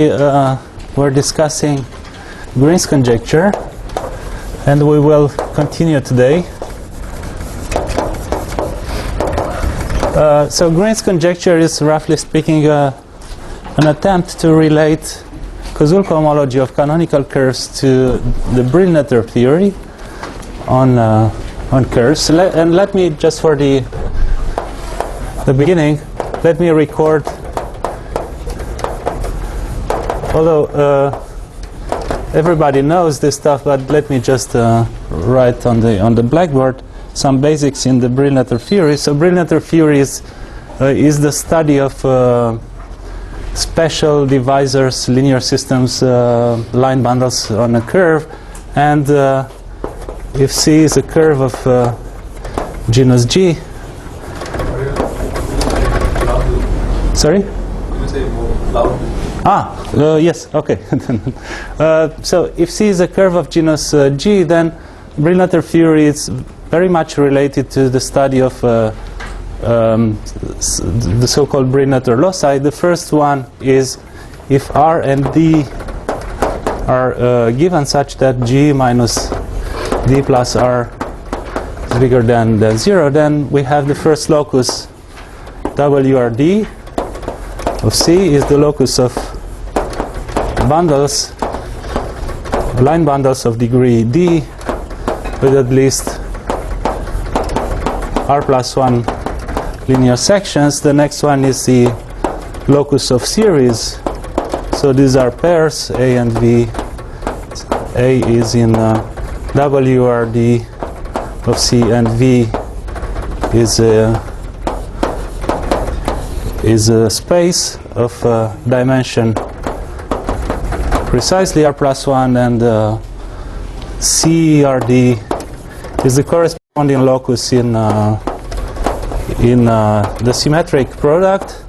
we're discussing Green's conjecture, and we will continue today. So Green's conjecture is, roughly speaking, an attempt to relate causal cohomology of canonical curves to the Brill-Netter theory on curves. And let me, just for the beginning, let me record. Although everybody knows this stuff, but let me just write on the blackboard some basics in the Brill-Netter theory. So Brill-Netter theory is the study of special divisors, linear systems, line bundles on a curve, and if C is a curve of genus G. Sorry? Yes, okay. So if C is a curve of genus G, then Brill-Netter theory is very much related to the study of the so-called Brill-Netter loci. The first one is if R and D are given such that G minus D plus R is bigger than 0, then we have the first locus WRD of C is the locus of bundles, line bundles of degree D with at least R plus 1 linear sections. The next one is the locus of series. So these are pairs A and V. A is in WRD of C, and V is a space of dimension precisely R plus 1, and CRD is the corresponding locus in the symmetric product.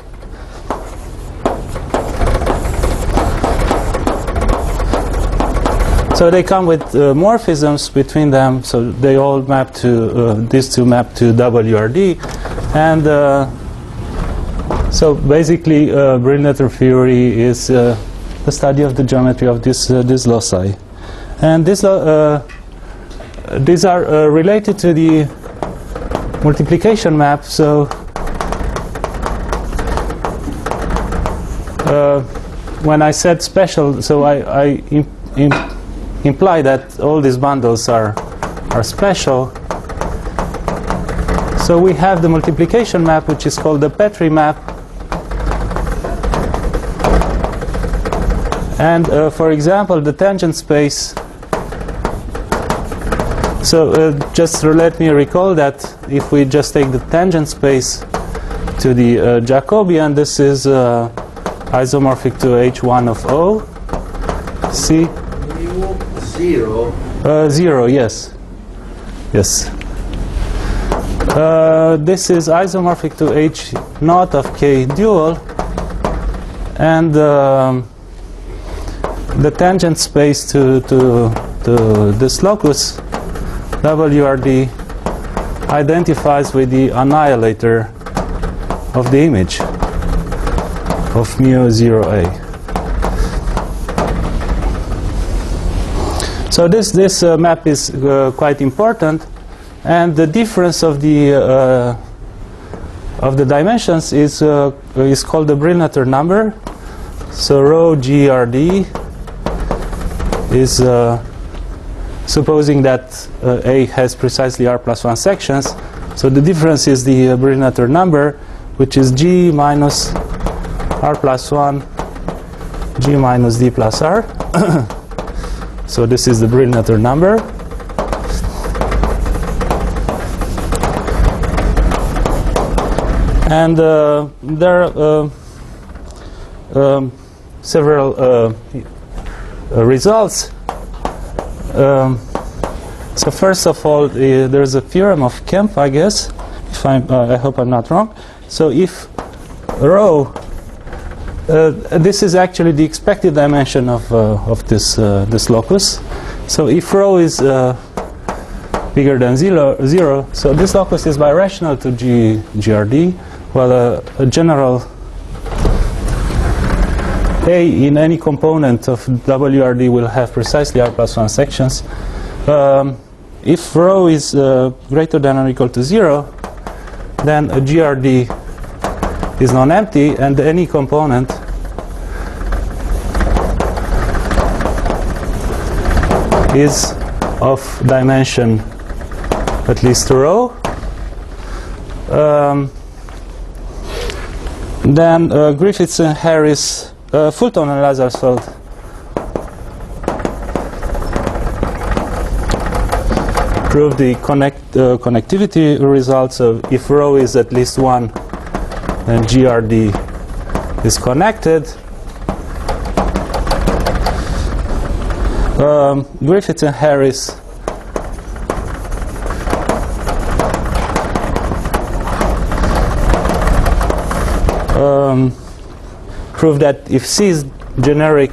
So they come with morphisms between them, so they all map to, these two map to WRD, and so basically Brill-Netter theory is the study of the geometry of this loci. And these are related to the multiplication map. So when I said special, so I imply that all these bundles are special. So we have the multiplication map, which is called the Petri map. And for example, the tangent space. So just let me recall that if we just take the tangent space to the Jacobian, this is isomorphic to H1 of O. C? 0. 0, yes. Yes. This is isomorphic to H0 of K dual. And the tangent space to this locus WRD identifies with the annihilator of the image of mu 0A. So this map is quite important, and the difference of the dimensions is called the Brill-Netter number. So rho GRD is supposing that A has precisely R plus 1 sections. So the difference is the Brill-Netter number, which is G minus R plus 1, G minus D plus R. So this is the Brill-Netter number. And there are several results. So first of all, there's a theorem of Kemp, I guess. If I hope I'm not wrong. So if rho, this is actually the expected dimension of this locus. So if rho is bigger than 0, so this locus is birational to GRD. Well, a general A in any component of WRD will have precisely R+1 sections. If rho is greater than or equal to 0, then a GRD is non-empty, and any component is of dimension at least rho. Then Griffiths and Harris, Fulton and Lazarsfeld prove the connectivity results of if rho is at least 1, then GRD is connected. Griffiths and Harris prove that if C is generic,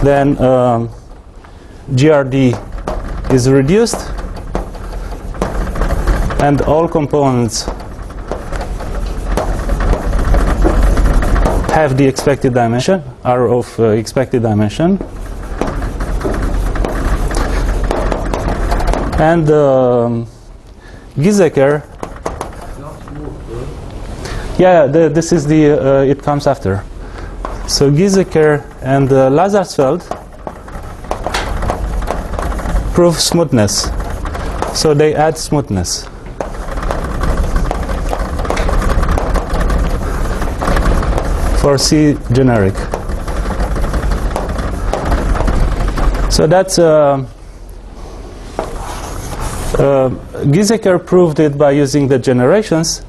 then GRD is reduced, and all components have the expected dimension, are of expected dimension. And Giesecker, this is the, it comes after. So Giesecker and Lazarsfeld prove smoothness. So they add smoothness. For C generic. So that's Giesecker proved it by using the generations,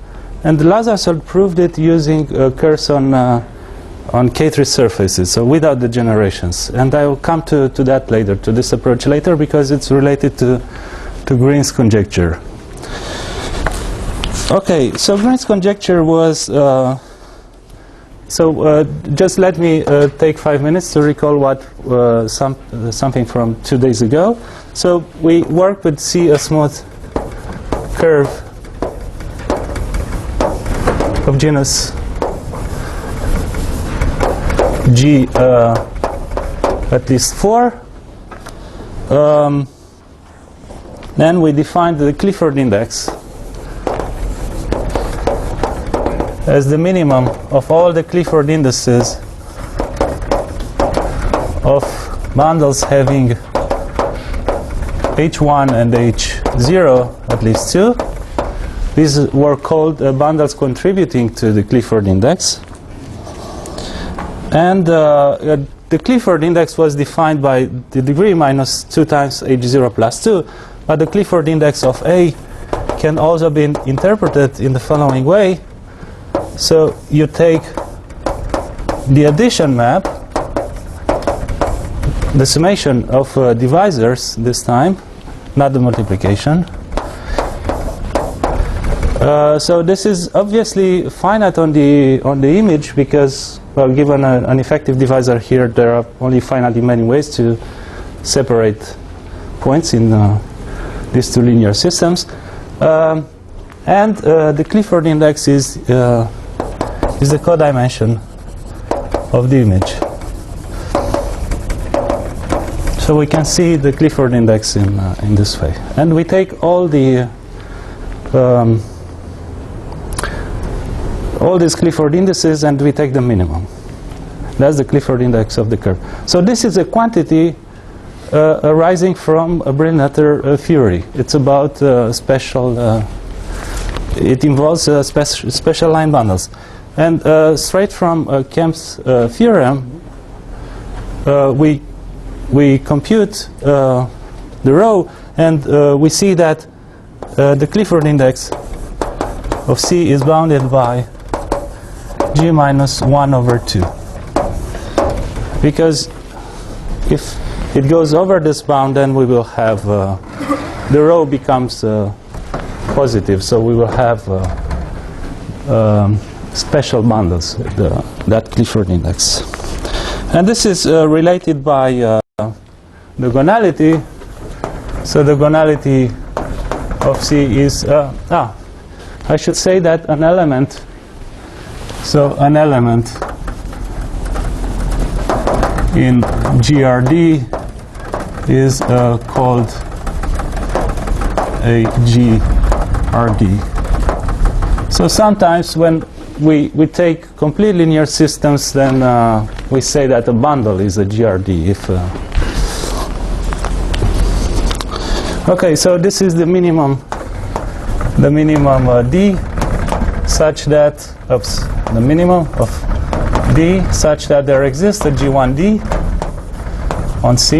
and Lazarsfeld proved it using curves on K3 surfaces, so without the generations. And I will come to that later, to this approach later, because it's related to Green's conjecture. Okay, so Green's conjecture was just let me take 5 minutes to recall what something from 2 days ago. So we work with C a smooth curve of genus G at least 4. Then we defined the Clifford index as the minimum of all the Clifford indices of bundles having H1 and H0 at least 2. These were called bundles contributing to the Clifford index. And the Clifford index was defined by the degree minus 2 times H0 plus 2. But the Clifford index of A can also be interpreted in the following way. So you take the addition map, the summation of divisors this time, not the multiplication. So this is obviously finite on the image, because, well, given an effective divisor here, there are only finitely many ways to separate points in these two linear systems. And the Clifford index is the codimension of the image. So we can see the Clifford index in this way. And we take all these Clifford indices and we take the minimum. That's the Clifford index of the curve. So this is a quantity arising from a Brill-Nutter theory. It's about special. It involves special line bundles, and straight from Kemp's theorem, we compute the rho, and we see that the Clifford index of C is bounded by G minus 1 over 2. Because if it goes over this bound, then we will have the rho becomes positive, so we will have special bundles, that Clifford index. And this is related by the gonality. So the gonality of C is, I should say that an element in GRD is called a GRD. So sometimes when we take complete linear systems, then we say that a bundle is a GRD. Okay, so this is the minimum D such that, the minimum of D such that there exists a G1D on C,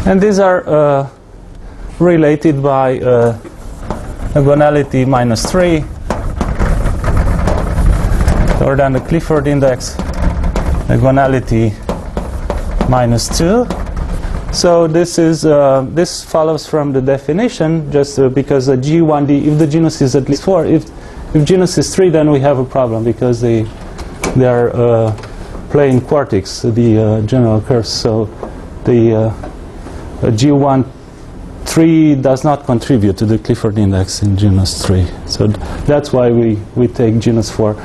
and these are related by a gonality -3, or than the Clifford index, a gonality -2. So this is this follows from the definition, just because a G1D, if the genus is at least 4, if genus is 3, then we have a problem because they are playing quartics, the general curves. So the G1-3 does not contribute to the Clifford index in genus 3. So that's why we take genus 4.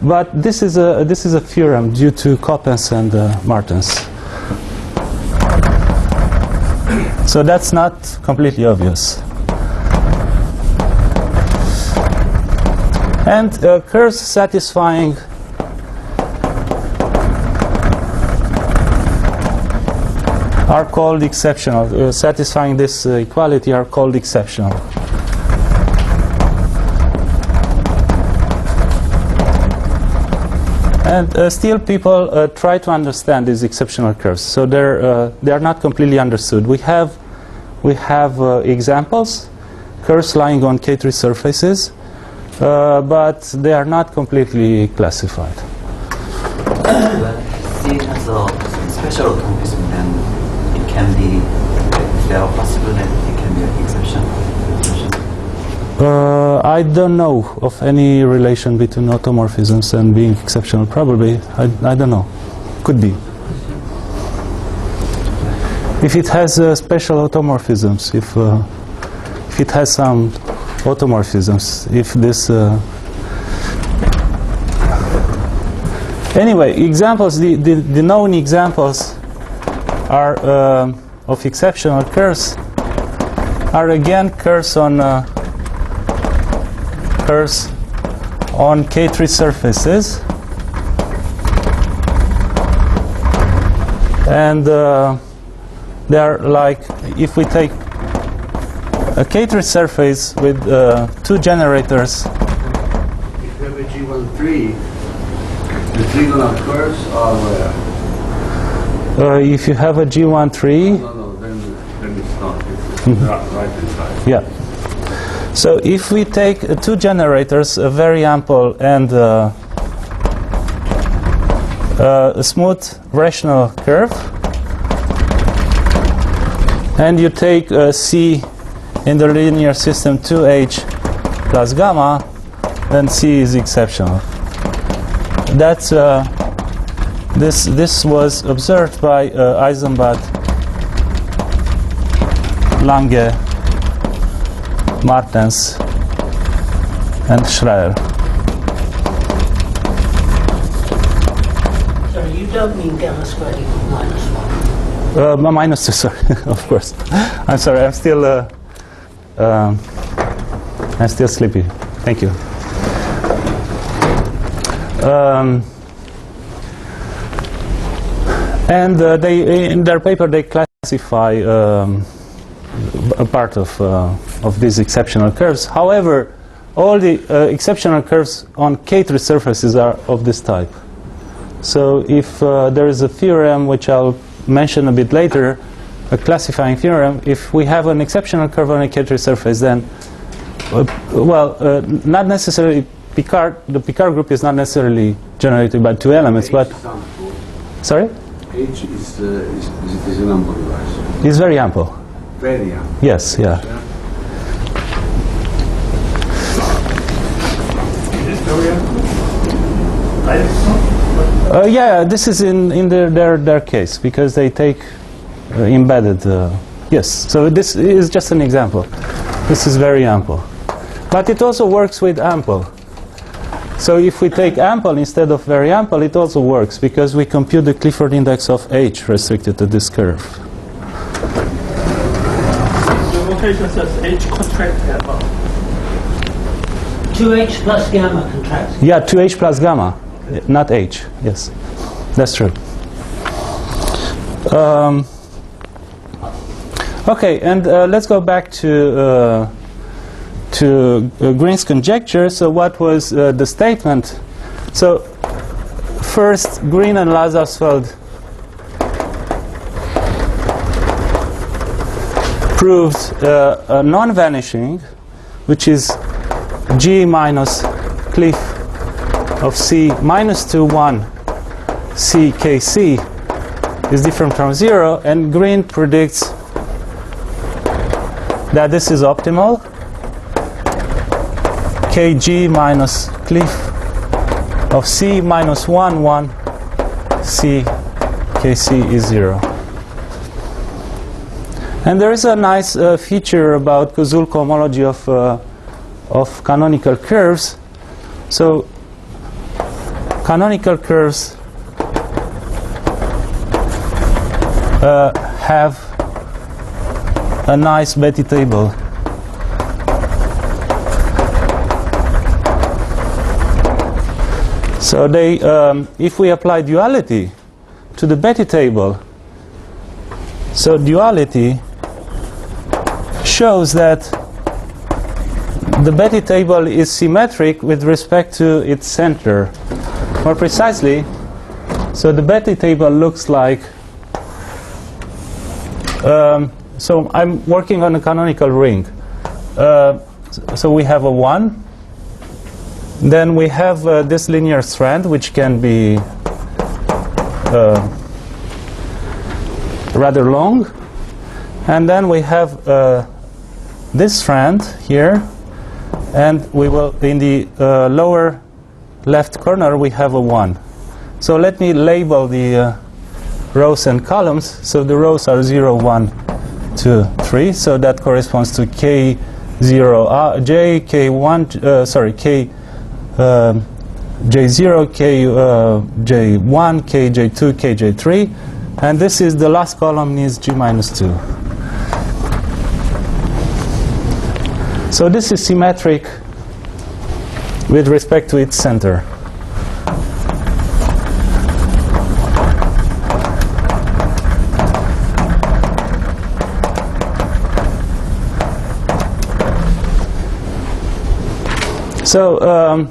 But this is a theorem due to Coppens and Martens. So that's not completely obvious. And curves satisfying are called exceptional. Satisfying this equality are called exceptional. And still people try to understand these exceptional curves. So they are not completely understood. We have examples, curves lying on K3 surfaces, but they are not completely classified. When C has a special automorphism, then it can be, there are possible that it can be an exception. I don't know of any relation between automorphisms and being exceptional. Probably, I don't know. Could be. If it has special automorphisms, if it has some automorphisms, if this... Anyway, examples, the known examples are of exceptional curves are again curves on K3 surfaces, and they are like, if we take a K3 surface with 2 generators. If you have a G1-3, the trigonal curves are where? If you have a G1-3, No, then it's not. It's right inside. yeah. So if we take 2 generators, a very ample and a smooth rational curve, and you take C in the linear system 2H plus gamma, then C is exceptional. That's this was observed by Eisenbach, Lange, Martens, and Schreier. Sorry, you don't mean gamma squared equals -1? -2, sorry, of course. I'm sorry, I'm still sleepy. Thank you. And they, in their paper, they classify a part of these exceptional curves. However, all the exceptional curves on K3 surfaces are of this type. So if there is a theorem, which I'll mention a bit later, a classifying theorem, if we have an exceptional curve on a K3 surface, then, not necessarily Picard, the Picard group is not necessarily generated by 2 elements, but... Sorry? H is a number device. It's very ample. Very ample. Yes, yeah. Is this very ample? Yeah, this is in their case, because they take embedded... yes, so this is just an example. This is very ample. But it also works with ample. So if we take ample instead of very ample, it also works because we compute the Clifford index of H restricted to this curve. The notation says H contract gamma. 2H plus gamma contracts. Yeah, 2H plus gamma, not H. Yes, that's true. Okay, and let's go back to Green's conjecture. So what was the statement? So first, Green and Lazarsfeld proved a non-vanishing, which is G minus cliff of C minus 2, 1 C K C is different from 0, and Green predicts that this is optimal. Kg minus cliff of C minus 1, 1 C Kc is 0. And there is a nice feature about Koszul cohomology of canonical curves. So canonical curves have a nice Betti table. So they, if we apply duality to the Betti table, so duality shows that the Betti table is symmetric with respect to its center. More precisely, so the Betti table looks like, so I'm working on a canonical ring. So we have a 1. Then we have this linear strand, which can be rather long. And then we have this strand here. And we will, in the lower left corner, we have a 1. So let me label the rows and columns. So the rows are 0, 1, 2, 3. So that corresponds to K0, J, K1, sorry, K, J0, Kj1, Kj2, Kj3. And this is the last column is G minus 2. So this is symmetric with respect to its center. So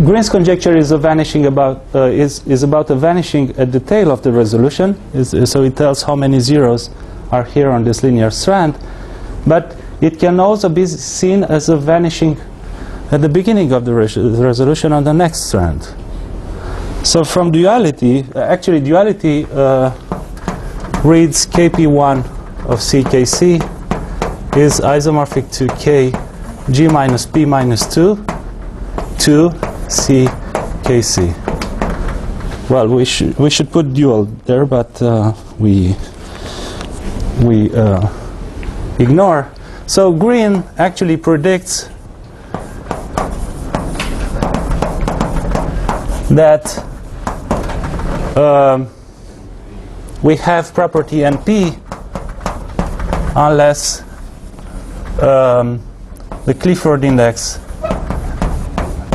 Green's conjecture is a vanishing about is about a vanishing at the tail of the resolution. So it tells how many zeros are here on this linear strand, but it can also be seen as a vanishing at the beginning of the resolution on the next strand. So from duality, actually duality reads Kp1 of CKC is isomorphic to K G minus P minus 2 to C Kc. Well, we should put dual there, but we ignore. So Green actually predicts that we have property NP unless the Clifford index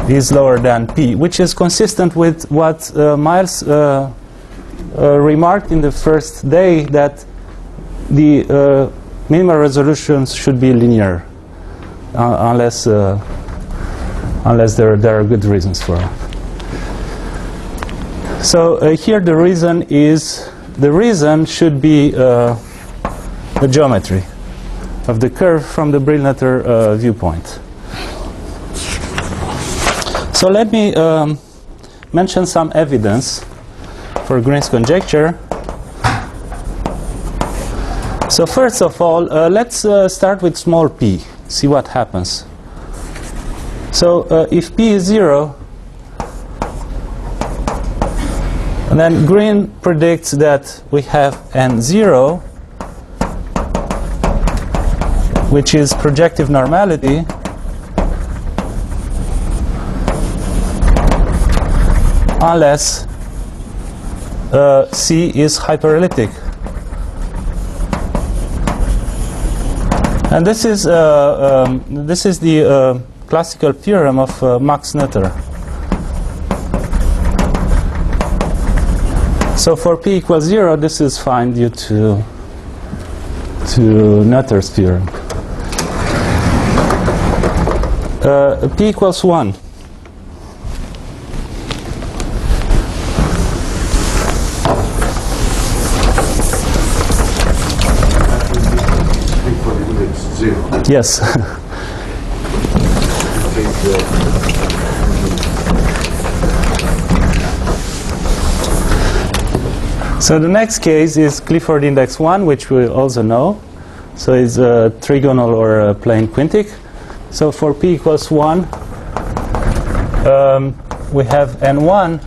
is lower than P, which is consistent with what Miles remarked in the first day, that the minimal resolutions should be linear unless there are good reasons for it. So here the reason should be the geometry of the curve from the Brillnetter viewpoint. So let me mention some evidence for Green's conjecture. So first of all, let's start with small p, see what happens. So if p is 0, then Green predicts that we have n0, which is projective normality unless C is hyperelliptic. And this is the classical theorem of Max Noether. So for p equals 0, this is fine due to Noether's theorem. P equals 1. For the index 0. Yes. So the next case is Clifford index 1, which we also know. So it's a trigonal or a plane quintic. So for p equals 1, we have n1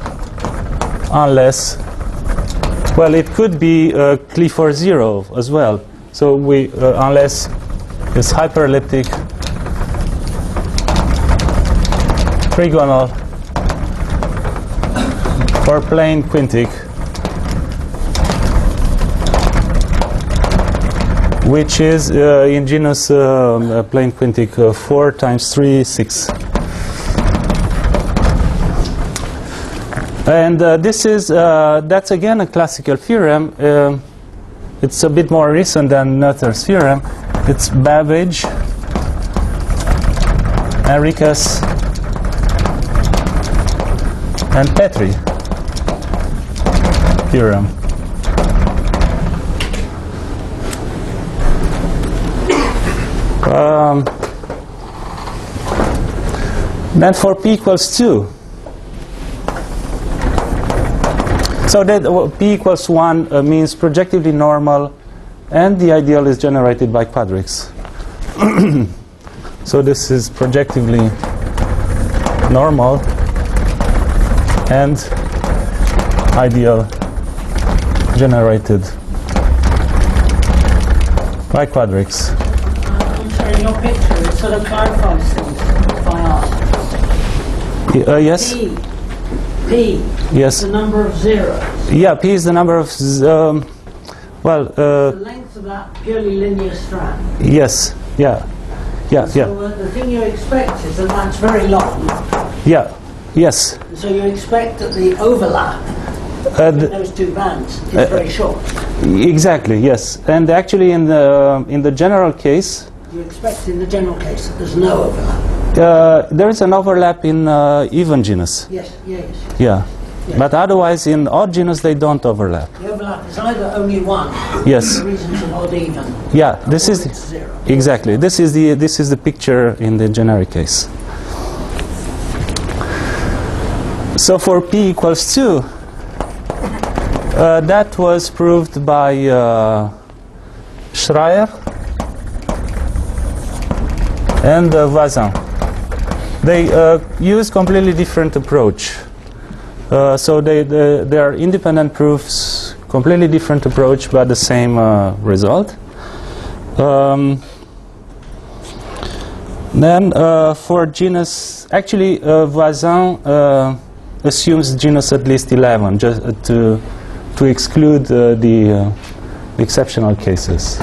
unless, well, it could be Clifford 0 as well. So we unless it's hyperelliptic, trigonal, or plane quintic, which is in genus plane quintic 4 times 3, 6. And this is that's again a classical theorem. It's a bit more recent than Noether's theorem. It's Babbage, Enriquez, and Petri theorem. Then for p equals 2, so that p equals 1 means projectively normal, and the ideal is generated by quadrics. So this is projectively normal and ideal generated by quadrics. I'm sorry, your picture, it sort of clarifies things if I ask. Yes? P Yes. the number of zeros. Yeah, p is the number of The length of that purely linear strand. yes, yeah, yeah, So yeah, the thing you expect is that that's very long. yeah, yes. So you expect that the overlap in those two bands is very short. Exactly, yes. And actually, in the general case, You expect in the general case that there's no overlap. there is an overlap in even genus. Yes, yes. Yeah, Yes. but otherwise in odd genus they don't overlap. The overlap is either only one, Yes. for reasons of odd even. Yeah, this or is it's zero. exactly. This is the picture in the generic case. So for p equals 2, that was proved by Schreier and Voisin. They use completely different approach. So they are independent proofs, completely different approach, but the same result. Then for genus, actually Voisin assumes genus at least 11, just to exclude the exceptional cases.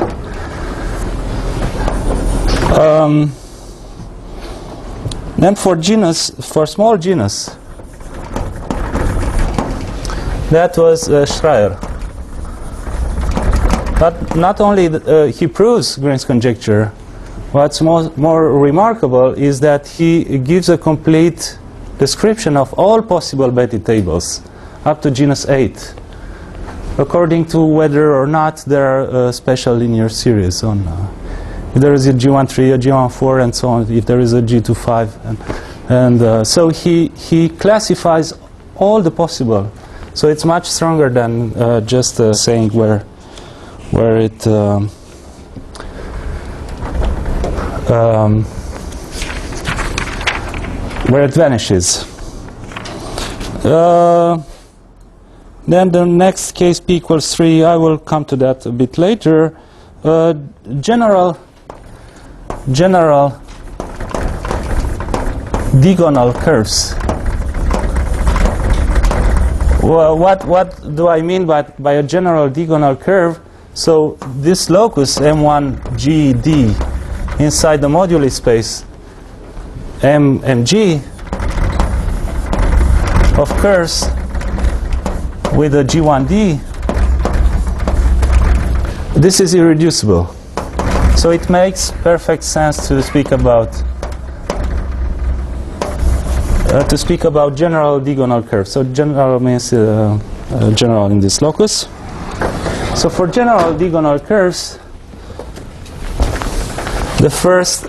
Then for genus, for small genus, that was Schreier. But not only he proves Green's conjecture, what's more remarkable is that he gives a complete description of all possible Betti tables up to genus 8, according to whether or not there are special linear series on. If there is a G13, a G14, and so on, if there is a G25, and so he classifies all the possible. So it's much stronger than just saying where it vanishes. Then the next case, p equals 3, I will come to that a bit later. General diagonal curves. Well, what do I mean by a general diagonal curve? So this locus M1GD inside the moduli space MG of curves with a G1D, this is irreducible. So it makes perfect sense to speak about general diagonal curves. So general means general in this locus. So for general diagonal curves, the first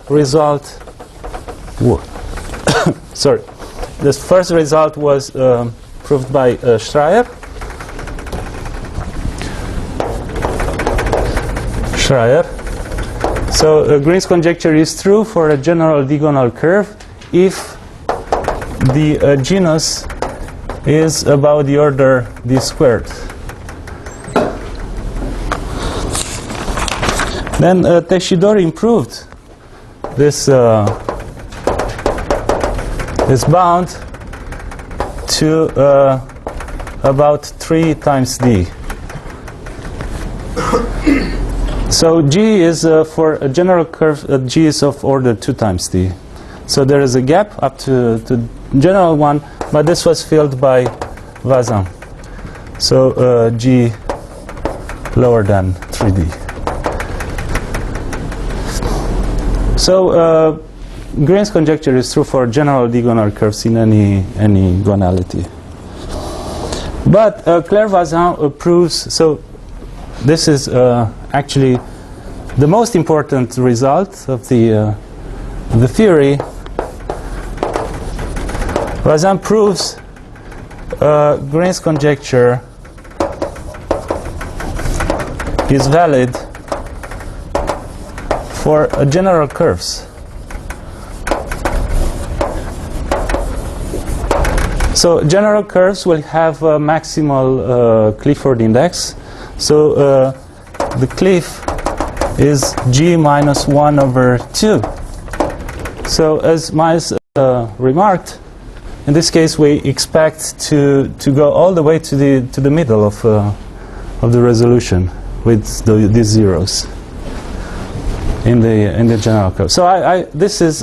result, sorry, the first result was proved by Schreier. So Green's conjecture is true for a general diagonal curve if the genus is about the order d squared. Then Teixidor improved this bound to about 3 times d. So G is for a general curve, G is of order 2 times d. So there is a gap up to general one, but this was filled by Vazin. So G lower than 3d. So Green's conjecture is true for general diagonal curves in any gonality. But Claire-Vazin proves, so this is actually the most important result of the theory. Vazin proves Green's conjecture is valid for general curves. So general curves will have a maximal Clifford index. So the cliff is G minus 1 over 2. So as Miles remarked, in this case we expect to go all the way to the middle of the resolution with these zeros in the general curve. So this is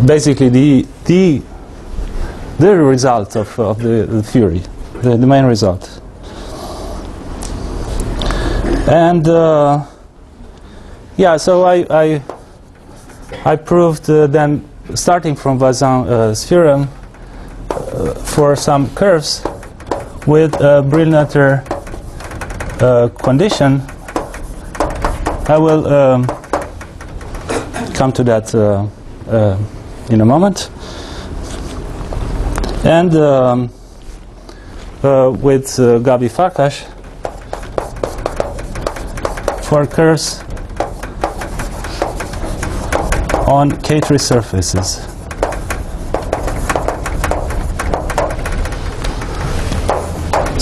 basically the result of the theory, the main result. And yeah, so I proved then, starting from Vazin's theorem, for some curves with a Brill-Nutter condition. I will come to that in a moment. And with Gabi Farkas for curves on K3 surfaces.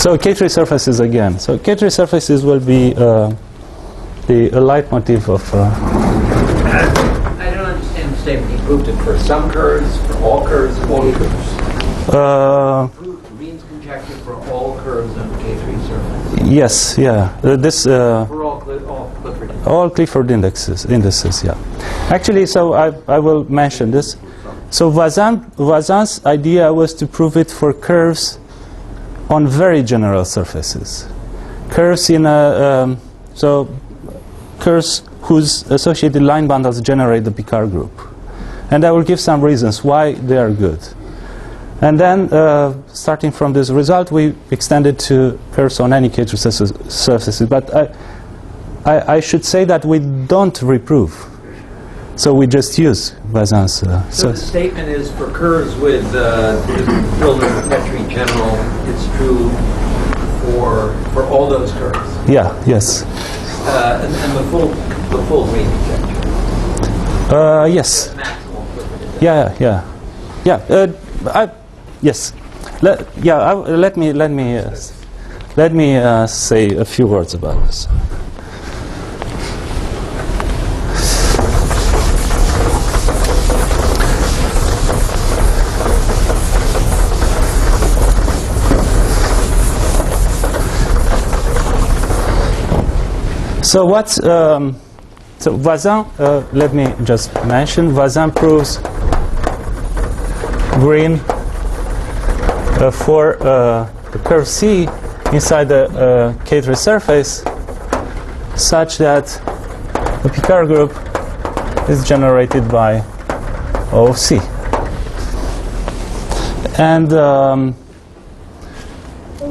So K3 surfaces again. So K3 surfaces will be the leitmotif of. I don't understand the statement. He proved it for some curves, for all curves, all curves. Proved Green's conjecture for all curves on K3 surface. Yes, yeah. For all Clifford indices, yeah. Actually, so I will mention this. So Vazin's idea was to prove it for curves on very general surfaces. Curves in curves whose associated line bundles generate the Picard group. And I will give some reasons why they are good. And then, starting from this result, we extended to curves on any K3 surfaces. But I should say that we don't reprove. So we just use Vazin's. So the statement is for curves with Petri general, it's true for all those curves. Yeah. Yes. And the full Green conjecture. Yes. Maximal Clifford. Yeah. Yes. Let me say a few words about this. So what's so Voisin? Let me just mention Voisin proves green for the curve C inside the K3 surface, such that the Picard group is generated by O of C. And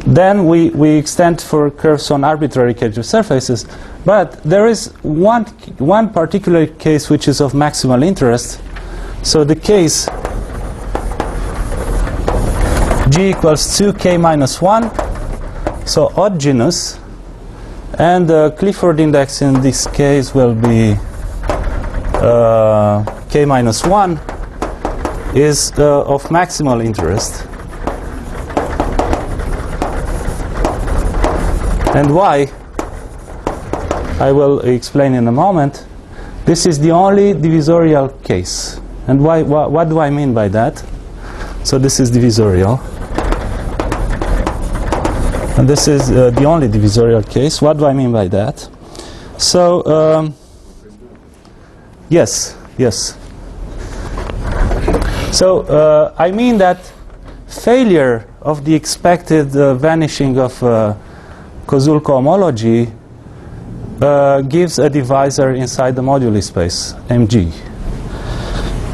then we extend for curves on arbitrary K3 surfaces. But there is one particular case which is of maximal interest. So the case G equals 2k minus 1, so odd genus, and the Clifford index in this case will be k minus 1, is of maximal interest. And why? I will explain in a moment. This is the only divisorial case. And why? What do I mean by that? So this is divisorial. And this is the only divisorial case. What do I mean by that? So, yes. So, I mean that failure of the expected vanishing of Koszul cohomology gives a divisor inside the moduli space, Mg.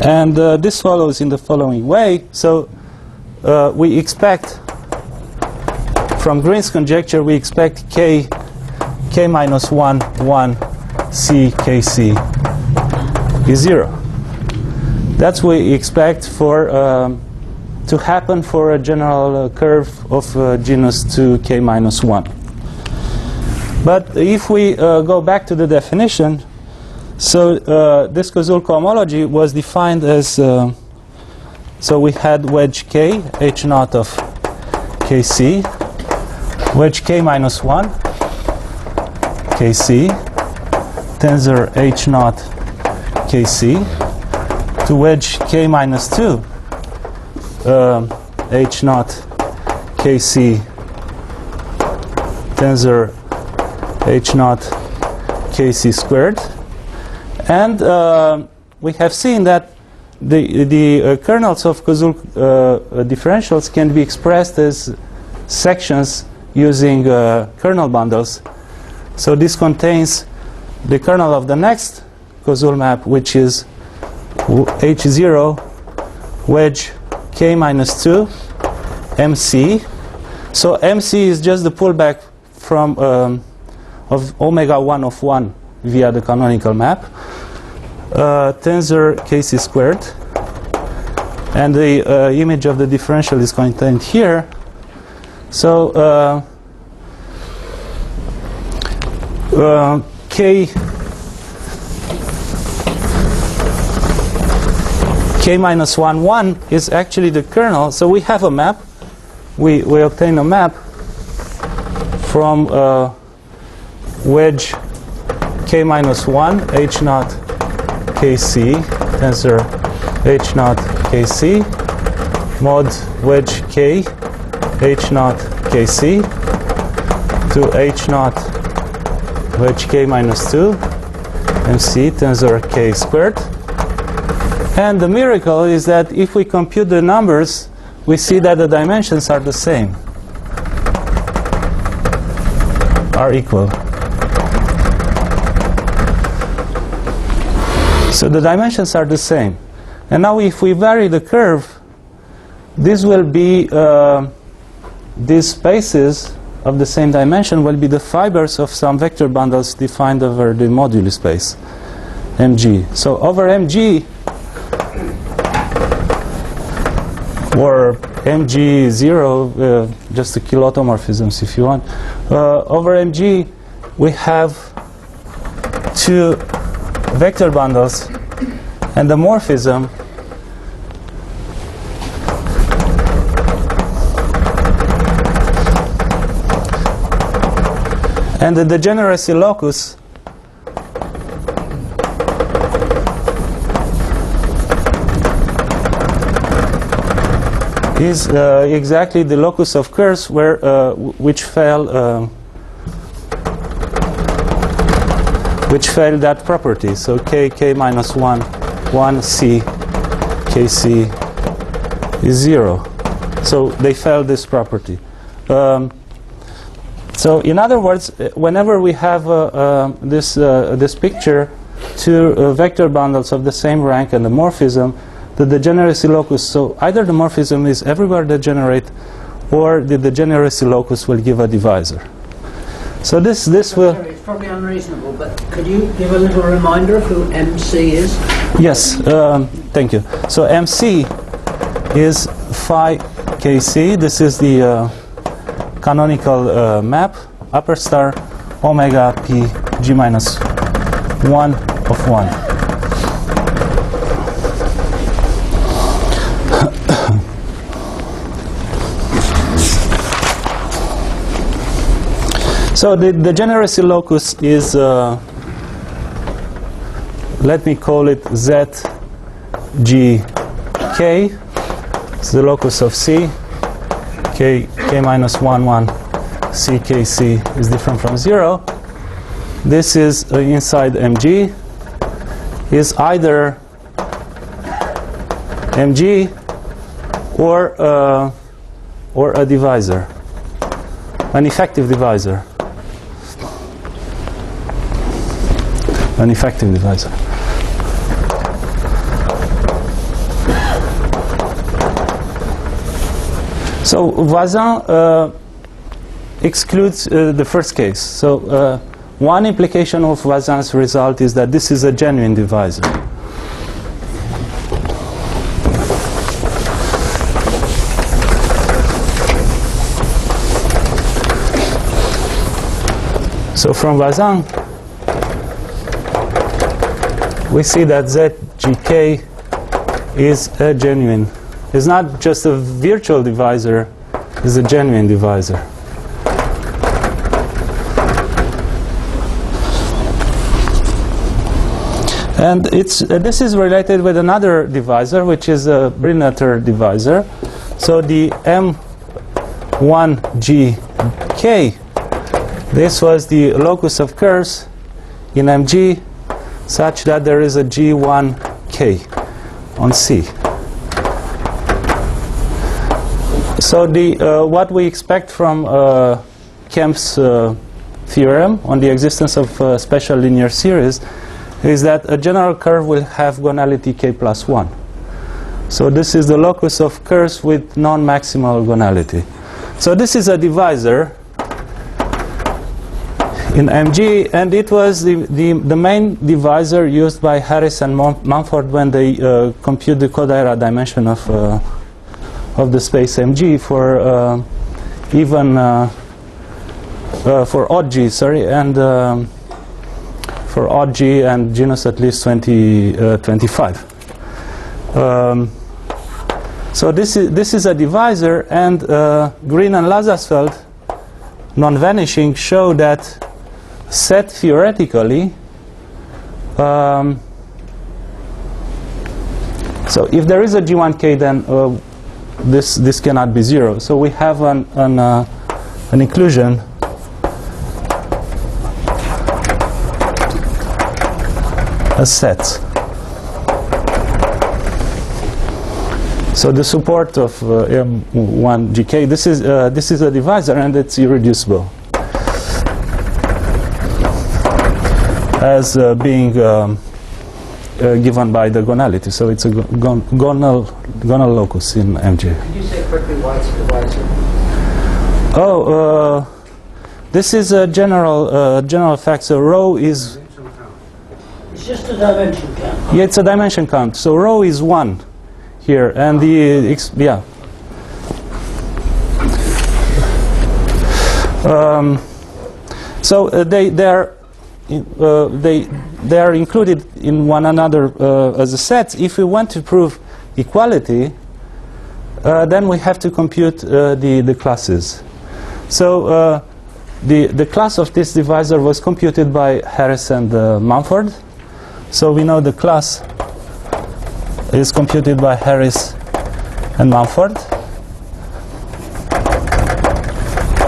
And this follows in the following way. So we expect, from Green's conjecture, we expect k minus 1, 1, c, kc is 0. That's what we expect for to happen for a general curve of genus 2k minus 1. But if we go back to the definition, so this Koszul cohomology was defined as, so we had wedge k, h naught of kc, wedge k minus 1, kc, tensor h naught kc, to wedge k minus 2, h naught kc, tensor h naught kc squared. And we have seen that the kernels of Koszul differentials can be expressed as sections using kernel bundles. So this contains the kernel of the next Koszul map, which is H0 wedge k minus 2 MC. So MC is just the pullback from of omega 1 of 1 via the canonical map, tensor kc squared, and the image of the differential is contained here. So k minus 1, 1 is actually the kernel. So we have a map. We obtain a map from wedge k minus 1 h naught kc, tensor h naught kc, mod wedge k h naught kc to h naught wedge k minus 2 mc, tensor k squared. And the miracle is that if we compute the numbers, we see that the dimensions are the same, are equal. So the dimensions are the same. And now if we vary the curve, this will be, these spaces of the same dimension will be the fibers of some vector bundles defined over the moduli space, Mg. So over Mg, or Mg0, just the kiloautomorphisms if you want, over Mg we have two vector bundles, and the morphism and the degeneracy locus is exactly the locus of curves where which fell which fail that property. So k minus 1, 1, c, kc is 0. So they fail this property. So in other words, whenever we have this picture, two vector bundles of the same rank and the morphism, the degeneracy locus, so either the morphism is everywhere degenerate, or the degeneracy locus will give a divisor. So this will... Sorry, it's probably unreasonable, but could you give a little reminder of who MC is? Yes, thank you. So MC is phi kc. This is the canonical map, upper star omega p g minus 1 of 1. So the degeneracy locus is, let me call it ZGK. It's the locus of C. K minus 1, 1, CKC is different from 0. This is inside MG, is either MG or a divisor, an effective divisor. An effective divisor. So Voisin excludes the first case. So one implication of Voisin's result is that this is a genuine divisor. So from Voisin, we see that ZGK is a genuine. It's not just a virtual divisor, it's a genuine divisor. And this is related with another divisor, which is a Brillner divisor. So the M1GK, this was the locus of curves in MG, such that there is a G1K on C. So what we expect from Kemp's theorem on the existence of special linear series is that a general curve will have gonality K plus 1. So this is the locus of curves with non-maximal gonality. So this is a divisor in MG, and it was the main divisor used by Harris and Mumford when they compute the Kodaira dimension of the space MG for even for odd G, and for odd G and genus at least 25. So this is a divisor, and Green and Lazarsfeld, non-vanishing, show that set theoretically. So if there is a G1K, then this cannot be 0. So we have an inclusion a set. So the support of M1GK, this is a divisor, and it's irreducible as being given by the gonality. So it's a gonal locus in MG. Could you say quickly why it's a divisor? Oh, this is a general fact. So rho is... It's just a dimension count. Yeah, it's a dimension count. So rho is 1 here, and the yeah. So they are included in one another as a set. If we want to prove equality, then we have to compute the classes. So the class of this divisor was computed by Harris and Mumford. So we know the class is computed by Harris and Mumford.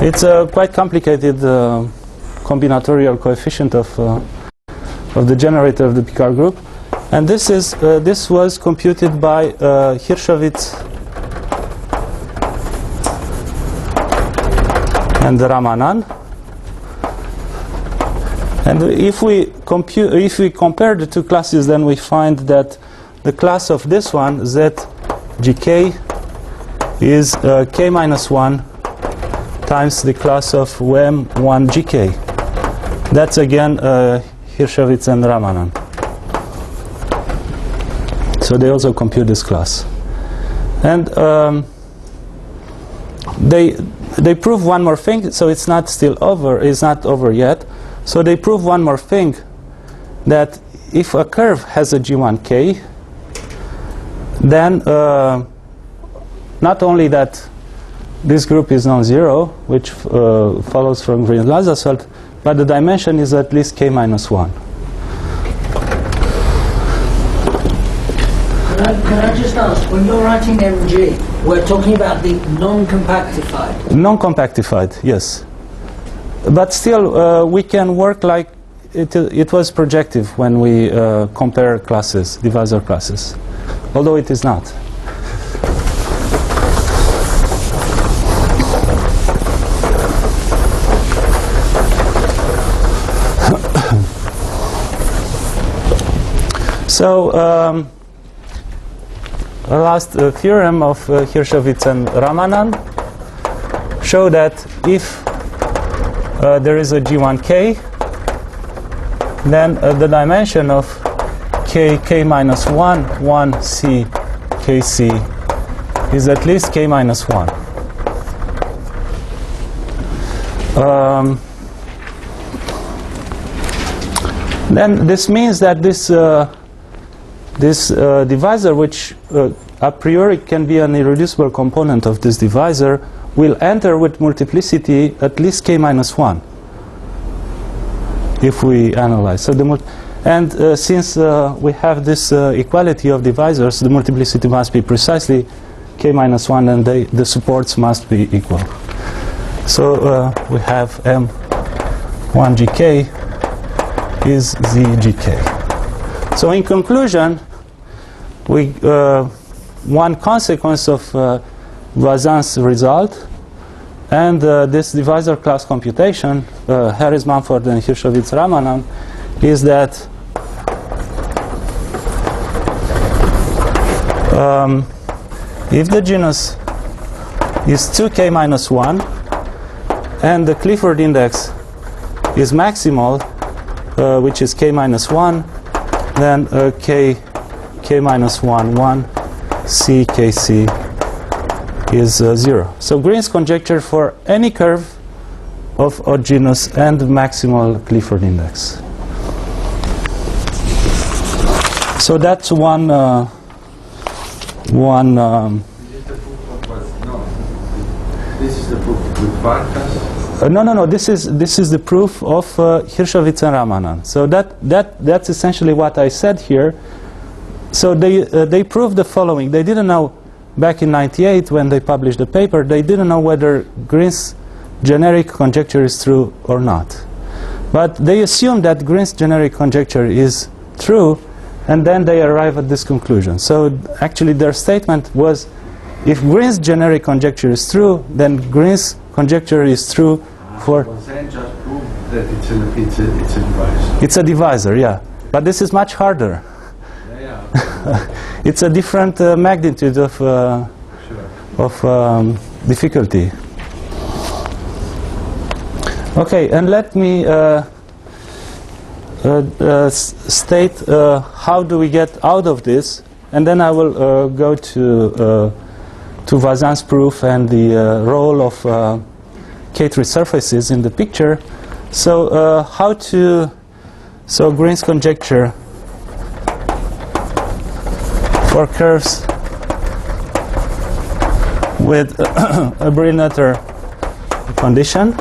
It's a quite complicated combinatorial coefficient of of the generator of the Picard group, and this was computed by Hirschowitz and Ramanan. And if we compare the two classes, then we find that the class of this one, ZGK, is k minus 1 times the class of WM1GK. That's again Hirschowitz and Ramanan. So they also compute this class. And they prove one more thing, so it's not over yet. So they prove one more thing, that if a curve has a G1K, then not only that this group is non-zero, which follows from Green-Lazarsfeld, but the dimension is at least k minus 1. Can I just ask, when you're writing MG, we're talking about the non-compactified? Non-compactified, yes. But still, we can work like it was projective when we compare classes, divisor classes, although it is not. So, the last theorem of Hirschowitz and Ramanan show that if there is a G1K, then the dimension of k minus 1, 1c, kc is at least k minus 1. Then this means that this divisor, which a priori can be an irreducible component of this divisor, will enter with multiplicity at least k minus 1 if we analyze. So since we have this equality of divisors, the multiplicity must be precisely k minus 1, and the supports must be equal. So we have M1GK is ZGK. So in conclusion, one consequence of Voisin's result and this divisor class computation, Harris, Mumford, and Hirschowitz, Ramanan, is that if the genus is 2k minus 1 and the Clifford index is maximal, which is k minus 1, then k minus 1, 1, c, kc is 0. So Green's conjecture for any curve of odd genus and maximal Clifford index. So that's one. This is the proof with Varkas. No. This is the proof of Hirschowitz and Ramanan. So that's essentially what I said here. So they proved the following. They didn't know back in '98 when they published the paper. They didn't know whether Green's generic conjecture is true or not. But they assumed that Green's generic conjecture is true, and then they arrive at this conclusion. So actually, their statement was, if Green's generic conjecture is true, then Green's conjecture is true for. They just proved that it's a divisor. It's a divisor, yeah. But this is much harder. It's a different magnitude of difficulty. Okay, and let me state how do we get out of this, and then I will go to Voisin's proof and the role of K3 surfaces in the picture. So so Green's conjecture for curves with a Brilliant condition.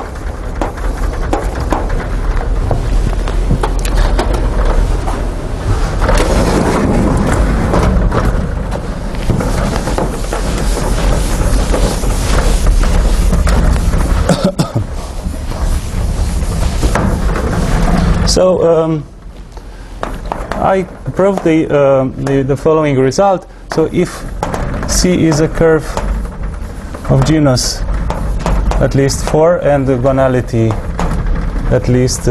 So I proved the following result. So if C is a curve of genus at least 4 and the gonality at least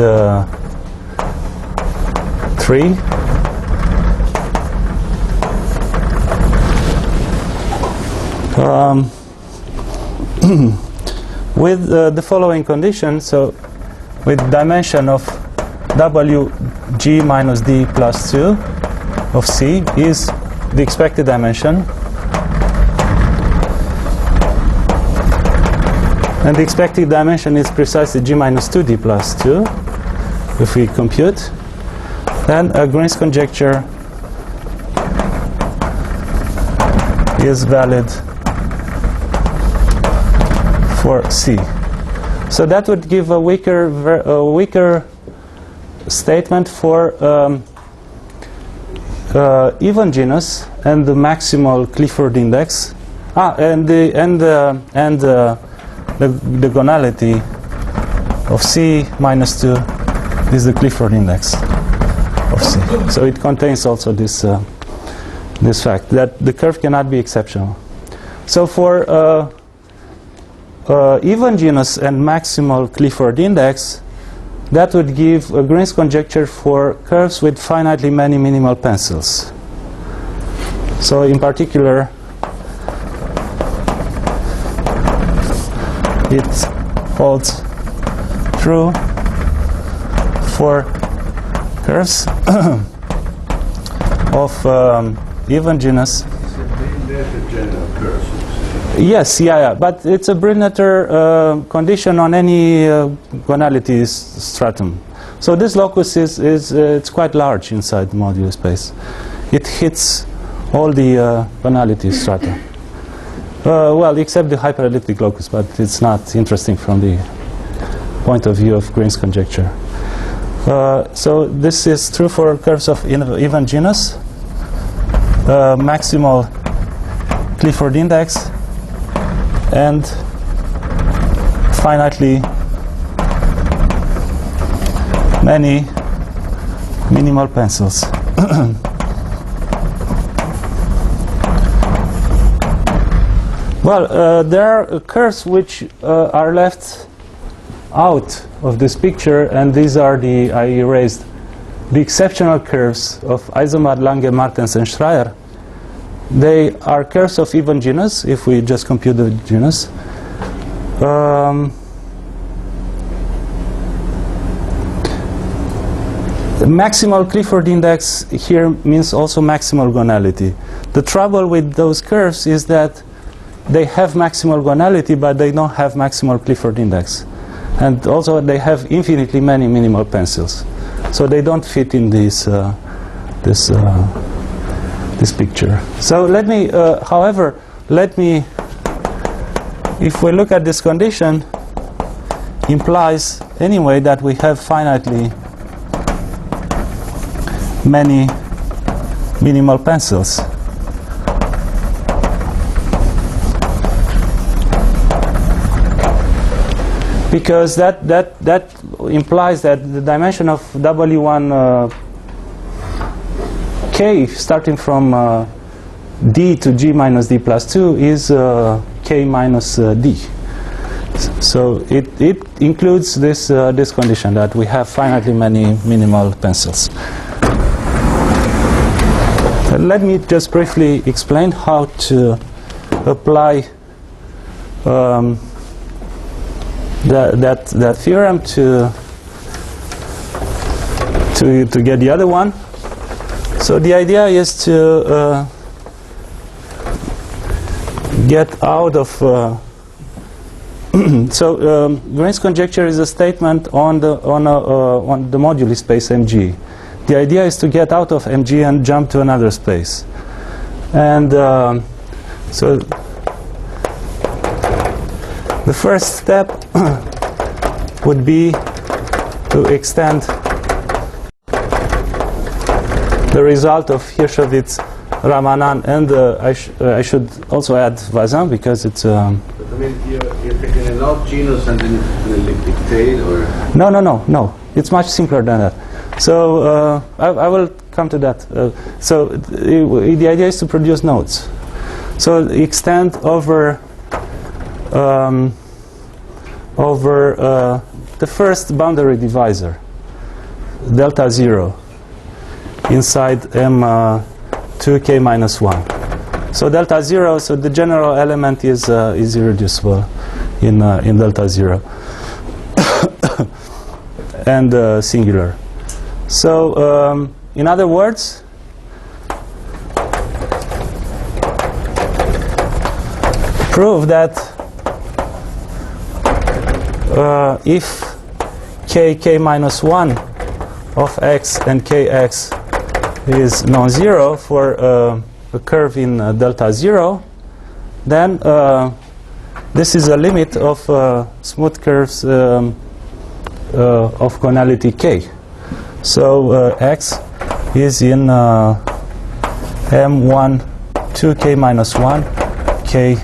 3, with the following condition, so with dimension of WG minus D plus 2 of C is the expected dimension, and the expected dimension is precisely G minus 2D plus 2 if we compute, then a Green's conjecture is valid for C. So that would give a weaker statement for even genus and the maximal Clifford index, and the gonality of C minus 2 is the Clifford index of C. So it contains also this this fact that the curve cannot be exceptional. So for even genus and maximal Clifford index, that would give a Green's conjecture for curves with finitely many minimal pencils. So in particular, it holds true for curves of even genus. Yes, yeah, but it's a Brillnetter condition on any gonality stratum. So this locus is it's quite large inside the modular space. It hits all the gonality strata. Well, except the hyperelliptic locus, but it's not interesting from the point of view of Green's conjecture. So this is true for curves of even genus, maximal Clifford index, and finitely many minimal pencils. Well, there are curves which are left out of this picture, and these are I erased the exceptional curves of Eisenbart, Lange, Martens, and Schreier. They are curves of even genus, if we just compute the genus. Maximal Clifford index here means also maximal gonality. The trouble with those curves is that they have maximal gonality, but they don't have maximal Clifford index. And also they have infinitely many minimal pencils. So they don't fit in this picture. So let me, however, if we look at this condition, implies anyway that we have finitely many minimal pencils. Because that implies that the dimension of W1 K starting from D to G minus D plus 2 is K minus D. So it includes this condition that we have finitely many minimal pencils. Let me just briefly explain how to apply that theorem to get the other one. So the idea is to get out of Green's conjecture is a statement on the moduli space MG. The idea is to get out of MG and jump to another space. And so the first step would be to extend the result of Hirschowitz, Ramanan, and I should also add Vazin because it's. I mean, you're taking a log genus and then an elliptic tail, or? No. It's much simpler than that. So I will come to that. So the idea is to produce nodes. So extend over the first boundary divisor, delta 0, inside M2k minus 1. So delta 0, so the general element is irreducible in delta 0 and singular. So in other words, prove that if k minus 1 of x and kx is non-zero for a curve in delta 0, then this is a limit of smooth curves of gonality k. So x is in M1 2k minus 1 k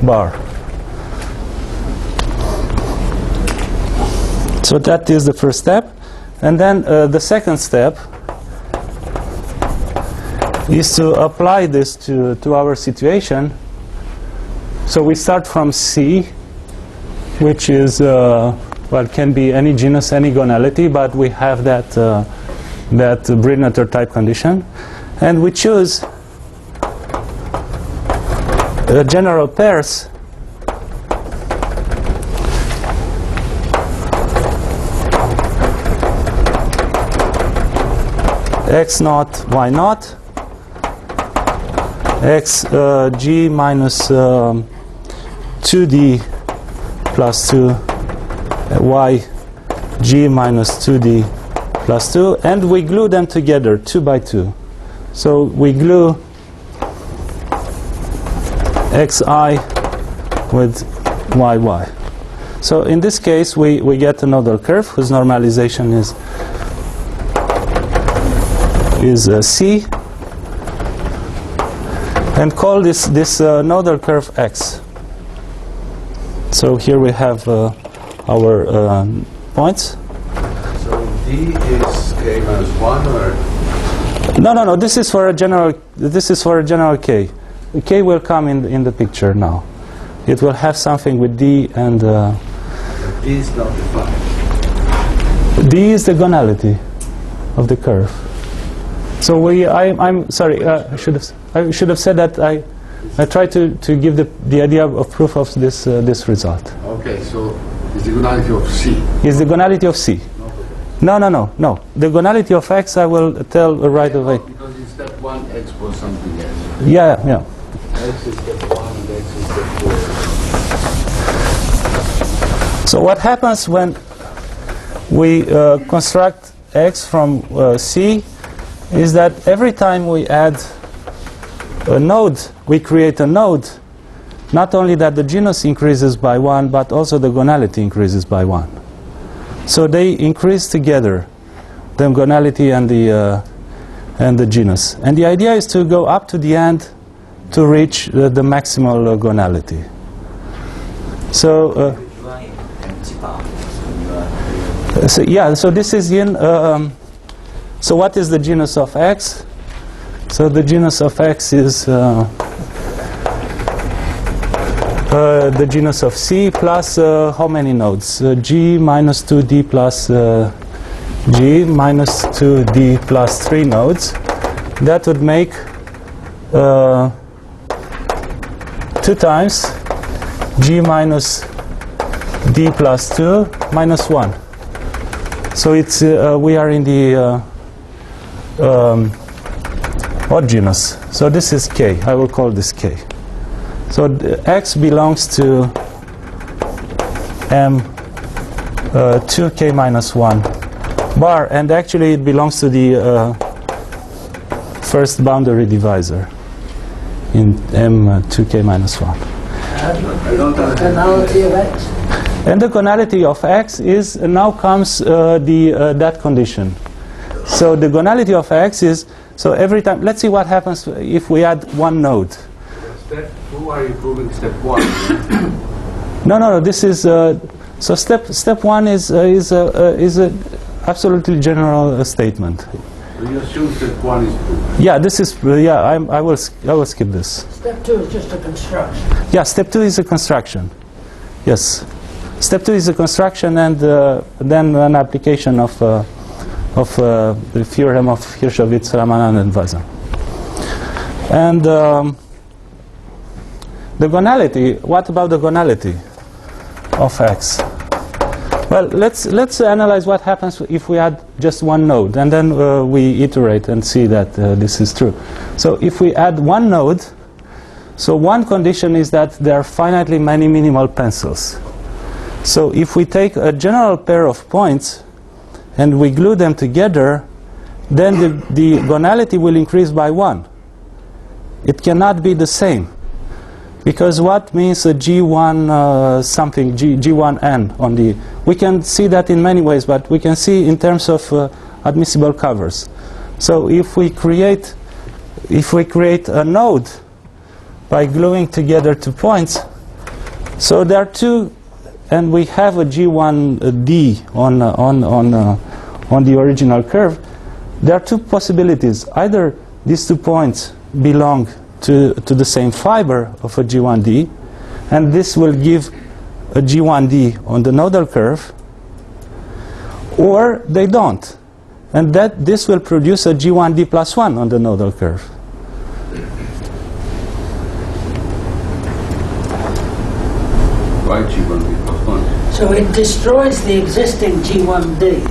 bar. So that is the first step. And then the second step is to apply this to our situation. So we start from C, which is well, can be any genus, any gonality, but we have that Brillner type condition, and we choose general pairs x naught, y naught, x g minus 2d plus 2, y g minus 2d plus 2, and we glue them together 2 by 2. So we glue xi with yy. So in this case we get a nodal curve whose normalization is C, and call this nodal curve X. So here we have our points. So D is k minus 1, or No. This is for a general. This is for a general k. K will come in the picture now. It will have something with D and. D is not defined. D is the gonality of the curve. So I'm sorry. I should have said that I try to give the idea of proof of this result. Okay, so it's the gonality of C. Is the gonality of C? No. The gonality of X I will tell right away. Because in step 1 X was something else. Yeah. X is step 1 and X is step 4. So what happens when we construct X from C is that every time we add a node, we create a node, not only that the genus increases by 1, but also the gonality increases by 1. So they increase together, the gonality and the genus. And the idea is to go up to the end to reach the maximal gonality. So so this is in. So what is the genus of X? So the genus of X is the genus of C plus how many nodes? G minus 2D plus G minus 2D plus 3 nodes. That would make 2 times G minus D plus 2 minus 1. So it's we are in the odd genus. So this is K. I will call this K. So X belongs to M 2K minus 1 bar, and actually it belongs to the first boundary divisor in M 2K minus 1. Gonality of X? And the gonality of X is now comes that condition. So the gonality of X is, so every time, let's see what happens if we add one node. Step 2, are you proving step 1? No, this is, so step 1 is a absolutely general statement. So you assume that one is true. Yeah, this is I will skip this. Step 2 is just a construction. Yeah, step 2 is a construction. Yes, step 2 is a construction, and then an application of the theorem of Hirschowitz, Ramanan, and Vazin. And the gonality. What about the gonality of X? Well, let's analyze what happens if we add just one node, and then we iterate and see that this is true. So if we add one node, so one condition is that there are finitely many minimal pencils. So if we take a general pair of points and we glue them together, then the gonality will increase by 1. It cannot be the same. Because what means a G1 something, G1n on the... We can see that in many ways, but we can see in terms of admissible covers. So if we create a node by gluing together 2 points, so there are 2, and we have a G1D on the original curve. There are 2 possibilities. Either these 2 points belong to the same fiber of a G1D, and this will give a G1D on the nodal curve, or they don't, and this will produce a G1D plus 1 on the nodal curve. Why G1D plus 1? So it destroys the existing G1D.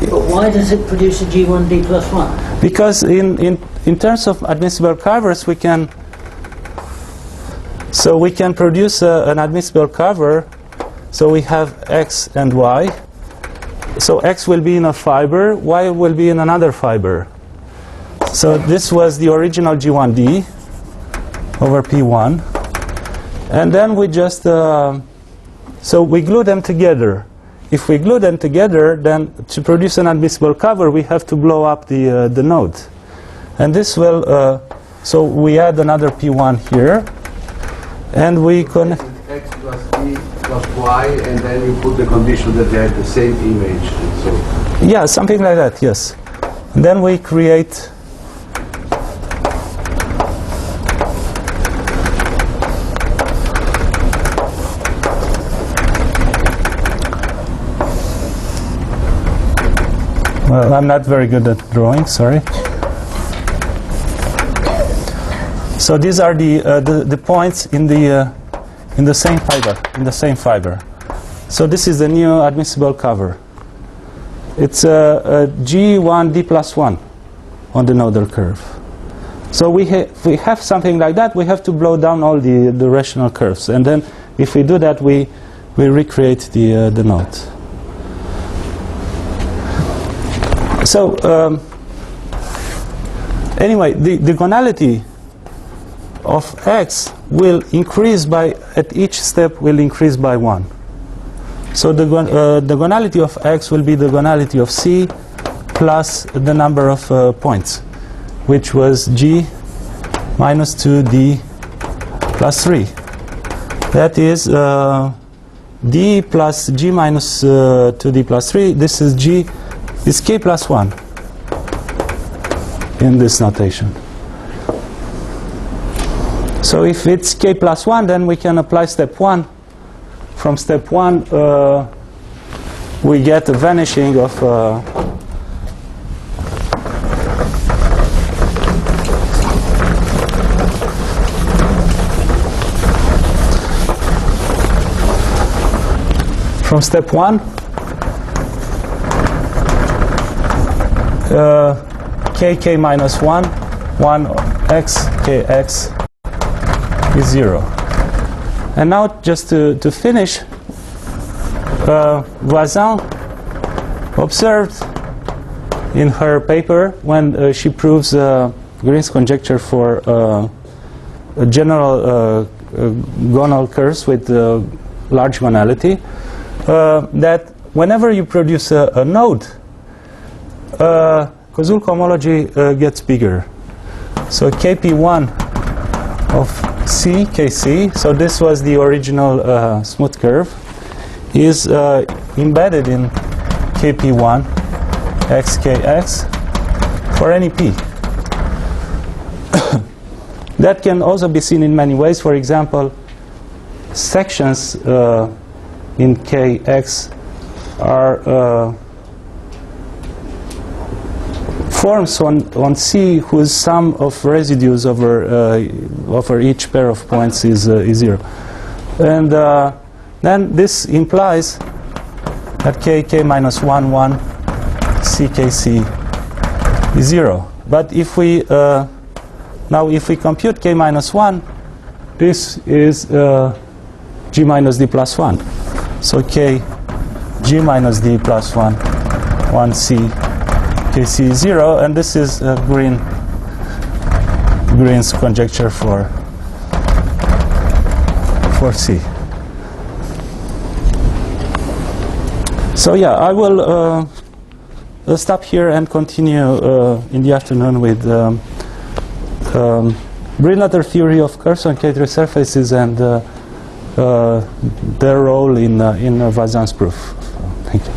But why does it produce a G1D plus 1? Because in terms of admissible covers, we can produce an admissible cover. So we have X and Y. So X will be in a fiber, Y will be in another fiber. So this was the original G1D over P1. And then we just, so we glue them together. If we glue them together, then to produce an admissible cover, we have to blow up the node. And this will, so we add another P1 here. And we connect X plus B plus Y, and then you put the condition that they have the same image. And so yeah, something like that, yes. And then we create well, I'm not very good at drawing, sorry. So these are the points in the same fiber. So this is the new admissible cover. It's a G1D plus 1 on the nodal curve. So we have something like that. We have to blow down all the rational curves, and then if we do that, we recreate the node. So anyway, the gonality of X will increase by, at each step will increase by 1. So the gonality of X will be the gonality of C plus the number of points, which was G minus 2D plus 3. That is D plus G minus 2D plus 3. This is G, is K plus 1 in this notation. So if it's K plus 1, then we can apply step 1. From step 1, we get a vanishing of from step 1, K minus 1, 1x, Kx is 0. And now just to finish, Voisin observed in her paper when she proves Green's conjecture for a general gonal curves with large gonality, that whenever you produce a node, Koszul cohomology gets bigger. So Kp1 of C, Kc, so this was the original smooth curve, is embedded in Kp1 xkx, for any p. That can also be seen in many ways. For example, sections in Kx are forms on C whose sum of residues over each pair of points is 0. And then this implies that k minus 1, 1, ckc is 0. But if we now if we compute k minus 1, this is g minus d plus 1. So k g minus d plus 1, 1c, kc is 0, and this is Green's conjecture for C. So yeah, I will stop here and continue in the afternoon with Brilnater theory of curves on K3 surfaces and their role in Vazan's proof. Thank you.